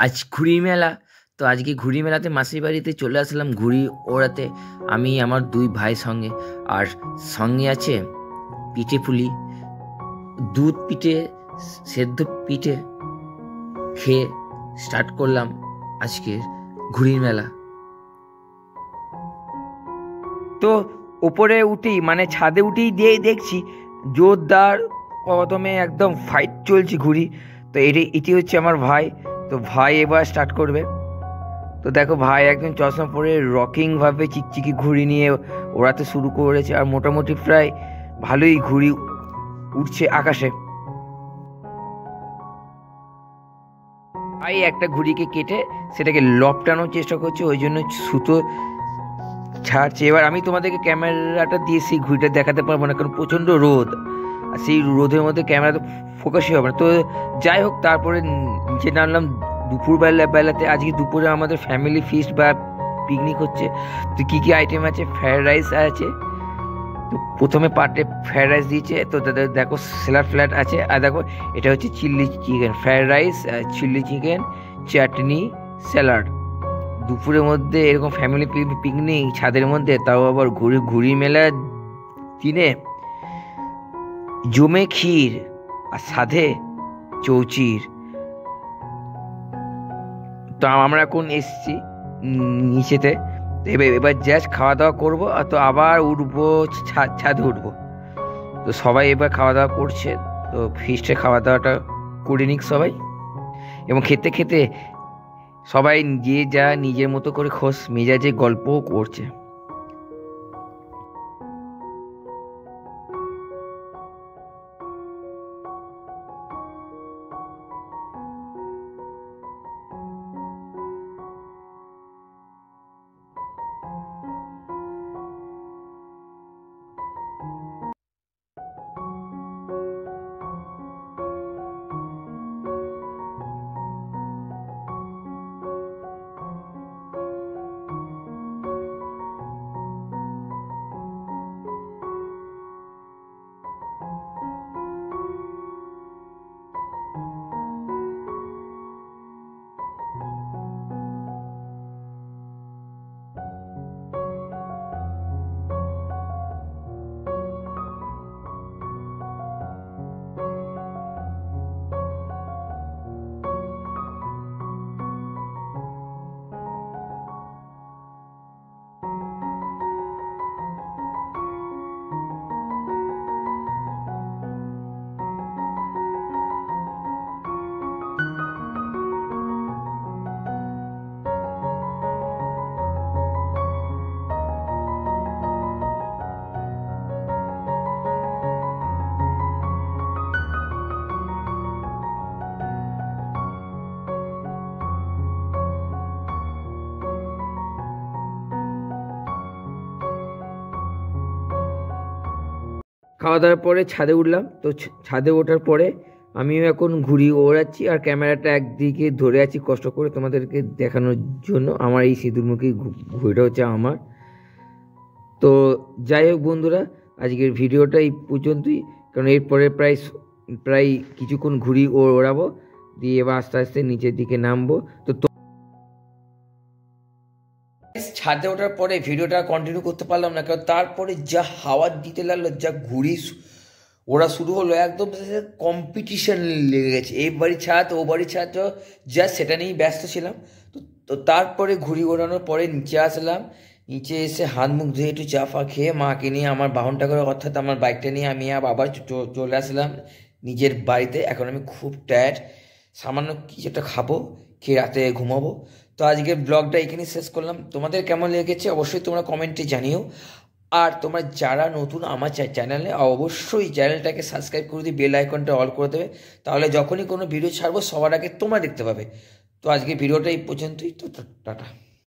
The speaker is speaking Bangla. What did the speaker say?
আজ ঘুড়ি মেলা। তো আজকে ঘুড়ি মেলাতে মাসির বাড়িতে চলে আসলাম ঘুড়ি ওড়াতে। আমি আমার দুই ভাই সঙ্গে, আর সঙ্গে আছে পিঠে পুলি, দুধ পিঠে, সেদ্ধ পিঠে খেয়ে স্টার্ট করলাম আজকের ঘুড়ির মেলা। তো উপরে উঠেই মানে ছাদে উঠেই দিয়ে দেখছি জোরদার কদমে একদম ফাইট চলছে ঘুড়ি। তো এটি হচ্ছে আমার ভাই। তো ভাই এবার স্টার্ট করবে। তো দেখো ভাই একদম চশমা পরে রকিংভাবে চিকচিকি ঘুড়ি নিয়ে ওড়াতে শুরু করেছে, আর মোটামুটি প্রায় ভালোই ঘুড়ি উঠছে আকাশে। ভাই একটা ঘুড়িকে কেটে সেটাকে লপটানোর চেষ্টা করছে, ওই জন্য সুতো ছাড়ছে। এবার আমি তোমাদেরকে ক্যামেরাটা দিয়ে সেই ঘুড়িটা দেখাতে পারবো না, কারণ প্রচণ্ড রোদ, আর সেই রোদের মধ্যে ক্যামেরাতে ফোকাসই হবে না। তো যাই হোক, তারপরে নিচে নামলাম বেলাতে। আজকে দুপুরে আমাদের ফ্যামিলি ফিস্ট বা পিকনিক হচ্ছে। তো কী কী আইটেম আছে, ফ্রায়েড রাইস আছে। তো প্রথমে পার্টে ফ্রায়েড রাইস দিয়েছে। তো দেখো স্যালাড ফ্ল্যাট আছে, আর দেখো এটা হচ্ছে chilli chicken, fried rice, chilli chicken, chutney, salad. দুপুরের মধ্যে এরকম ফ্যামিলি পিকনিক ছাদের মধ্যে, তাও আবার ঘুড়ি মেলার দিনে, জমে ক্ষীর আর সাধে চৌচির। তো আমরা এখন এসছি নিচেতে। এবার জাস্ট খাওয়া দাওয়া করবো, আর তো আবার উঠবো, ছাদে উঠবো। তো সবাই এবার খাওয়া দাওয়া করছে। তো ফিস্টে খাওয়া দাওয়াটা করে নিক সবাই, এবং খেতে খেতে সবাই যে যা নিজের মতো করে খোশ মেজাজে গল্পও করছে। খাওয়া দাওয়ার পরে ছাদে উঠলাম। তো ছাদে ওঠার পরে আমিও এখন ঘুড়ি ওড়াচ্ছি, আর ক্যামেরাটা একদিকে ধরে আছি কষ্ট করে তোমাদেরকে দেখানোর জন্য। আমার এই সিঁদুরমুখী ঘুড়িটা হচ্ছে আমার। তো যাই হোক বন্ধুরা, আজকের ভিডিওটা এই পর্যন্তই, কারণ এরপরে প্রায় কিছুক্ষণ ঘুড়ি ওড়াবো, দিয়ে এবার আস্তে আস্তে নিচের দিকে নামবো। তো ছাদে ওঠার পরে ভিডিওটা কন্টিনিউ করতে পারলাম না, কারণ তারপরে যা হাওয়া দিতে লাগলো, যা ঘুড়ি ওরা শুরু হলো, একদম কম্পিটিশন লেগে গেছে। এই বাড়ির ছাদ ও বাড়ির ছাদ, যা সেটা নিয়েই ব্যস্ত ছিলাম। তো তারপরে ঘুড়ি ওড়ানোর পরে নিচে আসলাম। নিচে এসে হাত মুখ ধুয়ে একটু চা ফা খেয়ে মাকে নিয়ে আমার বাহনটা করে, অর্থাৎ আমার বাইকটা নিয়ে আমি আবার চলে আসলাম নিজের বাড়িতে। এখন আমি খুব টায়ার্ড, সামান্য কিছু একটা খাবো, খেয়ে রাতে ঘুমাবো। তো আজকের ব্লগটা এখানেই শেষ করলাম। তোমাদের কেমন লেগেছে অবশ্যই তোমরা কমেন্টে জানিও। আর তোমরা যারা নতুন আমার চ্যানেলে, অবশ্যই চ্যানেলটাকে সাবস্ক্রাইব করে দিয়ে বেল আইকনটা অল করে দেবে, তাহলে যখনই কোনো ভিডিও ছাড়বো সবার আগে তোমরা দেখতে পাবে। তো আজকে ভিডিওটা এই পর্যন্তই। তো টাটা।